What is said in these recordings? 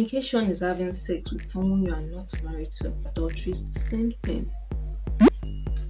Fornication is having sex with someone you are not married to. Adultery is the same thing.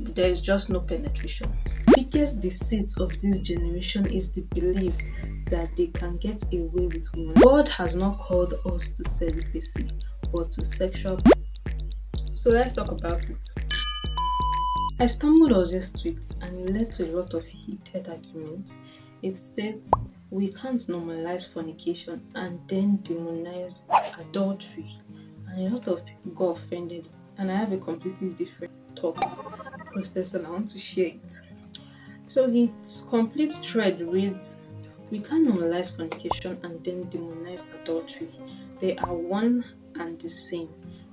There is just no penetration. Biggest deceit of this generation is the belief that they can get away with women. God has not called us to celibacy but to sexual. So let's talk about it. I stumbled on this tweet and it led to a lot of heated arguments. It states we can't normalize fornication and then demonize adultery. And a lot of people got offended. And I have a completely different thought process and I want to share it. So the complete thread reads we can't normalize fornication and then demonize adultery. They are one and the same,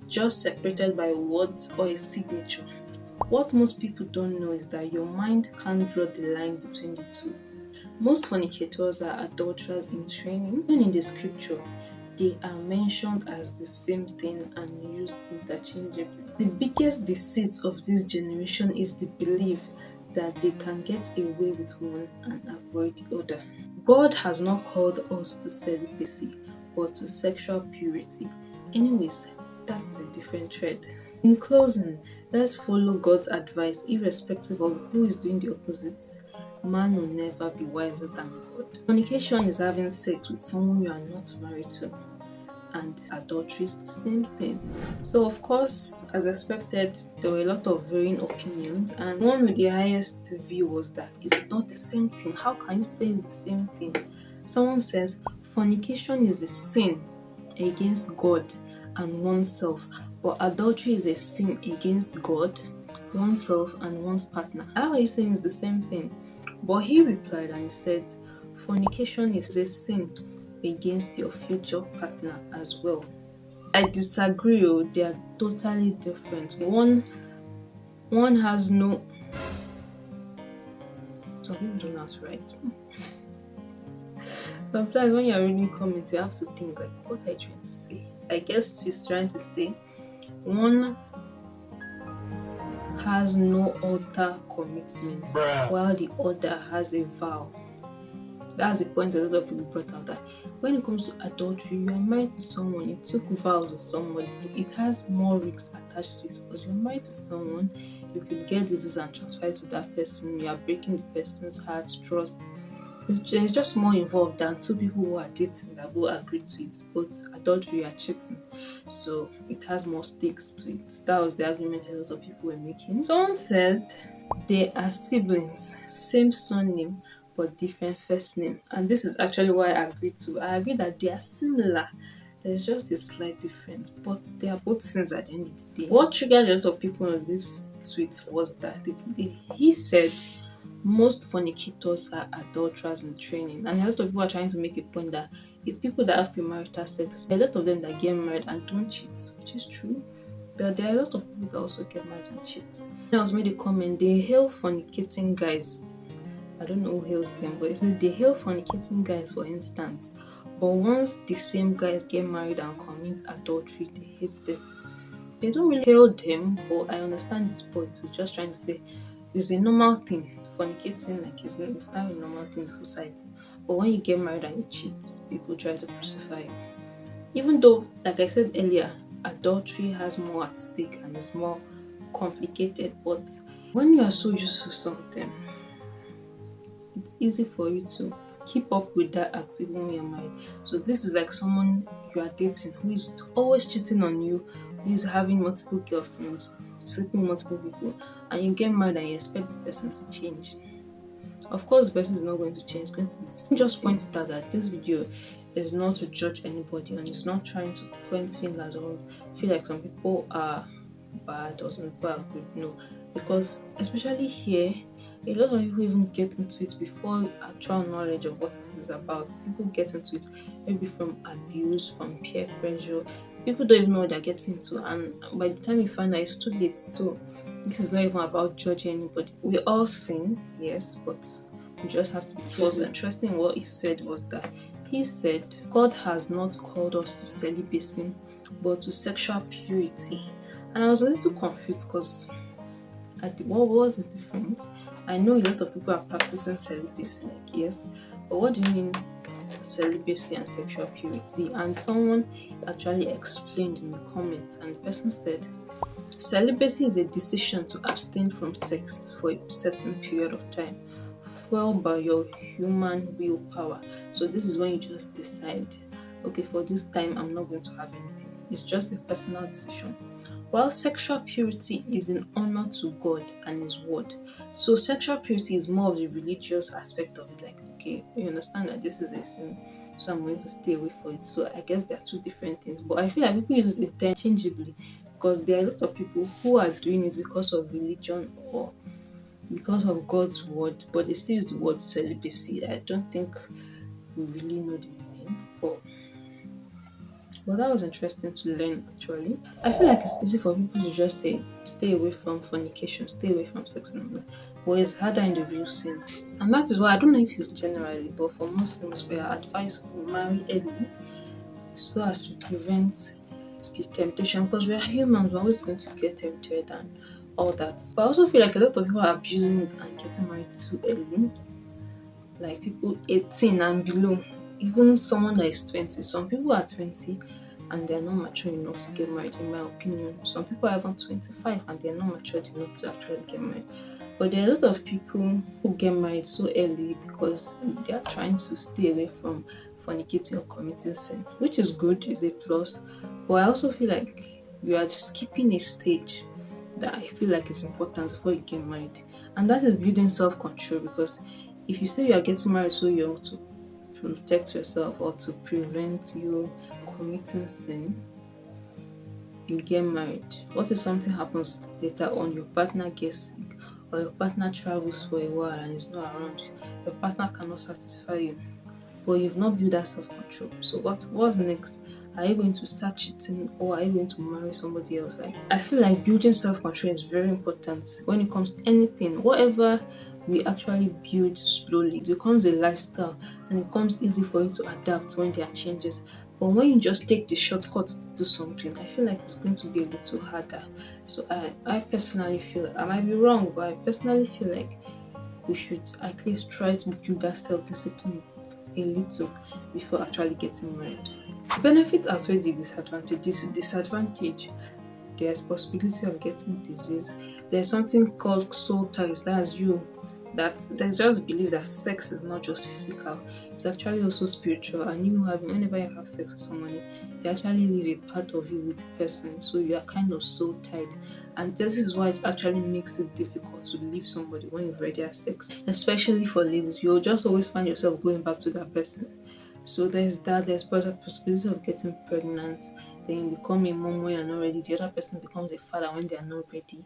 just separated by words or a signature. What most people don't know is that your mind can't draw the line between the two. Most fornicators are adulterers in training. Even in the scripture, they are mentioned as the same thing and used interchangeably. The biggest deceit of this generation is the belief that they can get away with one and avoid the other. God has not called us to celibacy but to sexual purity. Anyways, that is a different thread. In closing, let's follow God's advice irrespective of who is doing the opposite. Man will never be wiser than God. Fornication is having sex with someone you are not married to, and adultery is the same thing. So of course, as expected, there were a lot of varying opinions, and one with the highest view was that it's not the same thing. How can you say it's the same thing? Someone says fornication is a sin against God and oneself, but adultery is a sin against God, oneself, and one's partner. How are you saying it's the same thing? But he replied and he said, fornication is a sin against your future partner as well. I disagree, they are totally different. One has no. Some people don't know how to write. Sometimes when you're reading comments, you have to think like, what are you trying to say? I guess she's trying to say one has no altar commitment, while the other has a vow. That's the point a lot of people brought out, that when it comes to adultery, you are married to someone, you took vows with somebody, it has more risks attached to it because you're married to someone, you could get disease and transfer it to that person, you are breaking the person's heart, trust. There's just more involved than two people who are dating that will agree to it. But adultery, you are cheating, so it has more stakes to it. That was the argument a lot of people were making. Someone said they are siblings, same surname but different first name, and this is actually why I agree to. I agree that they are similar. There's just a slight difference, but they are both sins at the end of the day. What triggered a lot of people on this tweet was that he said most fornicators are adulterers in training, and a lot of people are trying to make a point that if people that have premarital sex, there are a lot of them that get married and don't cheat, which is true. But there are a lot of people that also get married and cheat. I was made a comment, they hail fornicating guys. I don't know who hails them, but it said they hail fornicating guys, for instance. But once the same guys get married and commit adultery, they hate them. They don't really hail them, but I understand this point. It's just trying to say it's a normal thing. Fornicating, like it's not a normal thing in society. But when you get married and you cheat, people try to crucify you. Even though, like I said earlier, adultery has more at stake and is more complicated, but when you are so used to something, it's easy for you to keep up with that act even when you're married. So this is like someone you are dating who is always cheating on you, who is having multiple girlfriends, sleeping with multiple people, and you get married and you expect the person to change. Of course, the person is not going to change. It's going to be the same. Just pointed out that this video is not to judge anybody and it's not trying to point fingers or feel like some people are bad or some people are good. No, because especially here, a lot of people even get into it before actual knowledge of what it is about. People get into it maybe from abuse, from peer pressure. People don't even know what they're getting into, and by the time you find out, it's too late. So this is not even about judging anybody. We all sin, yes, but we just have to be careful. What was interesting what he said was that he said God has not called us to celibacy but to sexual purity. And I was a little confused because what was the difference? I know a lot of people are practicing celibacy, like yes, but what do you mean celibacy and sexual purity, and someone actually explained in the comments, and the person said, celibacy is a decision to abstain from sex for a certain period of time, fueled by your human willpower. So this is when you just decide, okay, for this time I'm not going to have anything. It's just a personal decision. While sexual purity is in honor to God and His word. So sexual purity is more of the religious aspect of it, like, okay, you understand that this is a sin, so I'm going to stay away from it. So I guess there are two different things. But I feel like people use it interchangeably, because there are a lot of people who are doing it because of religion or because of God's word, but they still use the word celibacy. I don't think we really know the meaning. But well, that was interesting to learn actually. I feel like it's easy for people to just say, stay away from fornication, stay away from sex and all that. But it's harder in the real sense. And that is why I don't know if it's generally, but for Muslims, we are advised to marry early so as to prevent the temptation, because we are humans, we're always going to get tempted and all that. But I also feel like a lot of people are abusing it and getting married too early, like people 18 and below, even someone that is 20. Some people are 20 and they're not mature enough to get married, in my opinion. Some people are even 25 and they're not mature enough to actually get married. But there are a lot of people who get married so early because they are trying to stay away from fornicating or committing sin, which is good, is a plus. But I also feel like you are skipping a stage that I feel like is important before you get married, and that is building self-control. Because if you say you are getting married so young to protect yourself or to prevent you committing sin, you get married. What if something happens later on, your partner gets sick or your partner travels for a while and is not around? Your partner cannot satisfy you, but you've not built that self-control. So what's next? Are you going to start cheating or are you going to marry somebody else? Like, I feel like building self-control is very important when it comes to anything. Whatever we actually build slowly, it becomes a lifestyle and it becomes easy for you to adapt when there are changes. But when you just take the shortcut to do something, I feel like it's going to be a little harder. So I personally feel, I might be wrong, but I personally feel like we should at least try to build that self-discipline a little before actually getting married. Benefits outweigh the disadvantage. This disadvantage, there's possibility of getting disease. There's something called soul ties. That's you. That there's just believe that sex is not just physical; it's actually also spiritual. And you have, whenever you have sex with somebody, you actually leave a part of you with the person. So you are kind of soul tied, and this is why it actually makes it difficult to leave somebody when you've already had sex. Especially for ladies, you'll just always find yourself going back to that person. So there's that. There's possibility of getting pregnant. Then you become a mom when you're not ready. The other person becomes a father when they are not ready.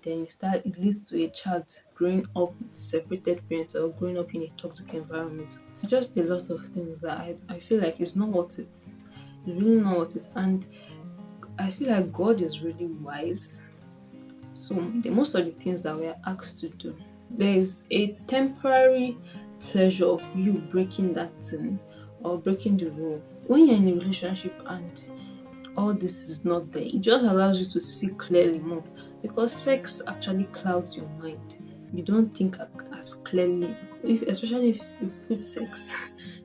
Then it leads to a child growing up with separated parents or growing up in a toxic environment. Just a lot of things that I feel like it's not worth it. It's really not worth it. And I feel like God is really wise. So most of the things that we are asked to do, there is a temporary pleasure of you breaking that thing or breaking the rule. When you're in a relationship and all this is not there, it just allows you to see clearly more, because sex actually clouds your mind. You don't think as clearly, especially if it's good sex.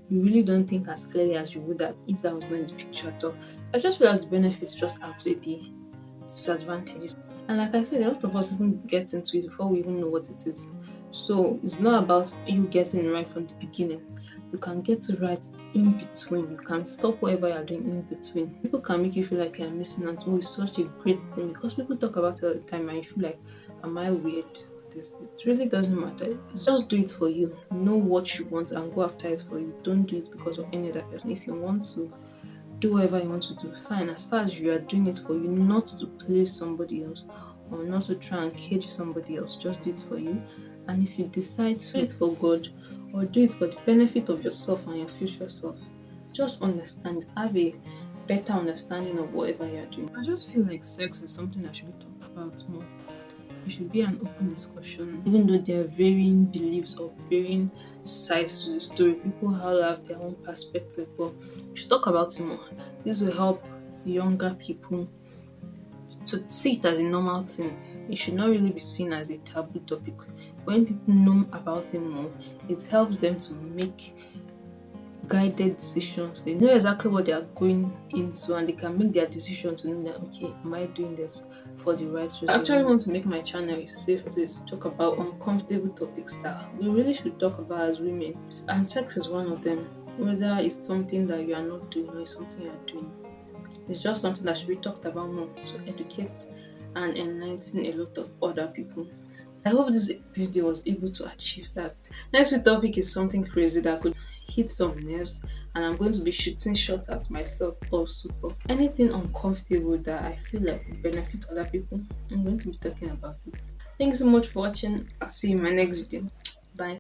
You really don't think as clearly as you would have if that was not in the picture at all. I just feel like the benefits just outweigh the disadvantages. And like I said, a lot of us even get into it before we even know what it is. So it's not about you getting it right from the beginning. You can get it right in between. You can stop whatever you're doing in between. People can make you feel like you're missing out. Oh, it's such a great thing, because people talk about it all the time and you feel like, am I weird? This, it really doesn't matter. Just do it for you. Know what you want and go after it for you. Don't do it because of any other person. If you want to do whatever you want to do, fine. As far as you are doing it for you, not to please somebody else or not to try and cage somebody else, just do it for you. And if you decide to do it for God or do it for the benefit of yourself and your future self, just understand it. Have a better understanding of whatever you're doing. I just feel like sex is something that should be talked about more. It should be an open discussion, even though there are varying beliefs or varying sides to the story. People all have their own perspective, but we should talk about it more. This will help younger people to see it as a normal thing. It should not really be seen as a taboo topic. When people know about it more, it helps them to make guided decisions. They know exactly what they are going into and they can make their decision to know that, okay, am I doing this for the right reason? I actually want to make my channel a safe place to talk about uncomfortable topics that we really should talk about as women. And sex is one of them. Whether it's something that you are not doing or it's something you are doing. It's just something that should be talked about more to educate and enlighten a lot of other people. I hope this video was able to achieve that. Next week topic is something crazy that could hit some nerves, and I'm going to be shooting shots at myself also. But anything uncomfortable that I feel like will benefit other people, I'm going to be talking about it. Thank you so much for watching. I'll see you in my next video.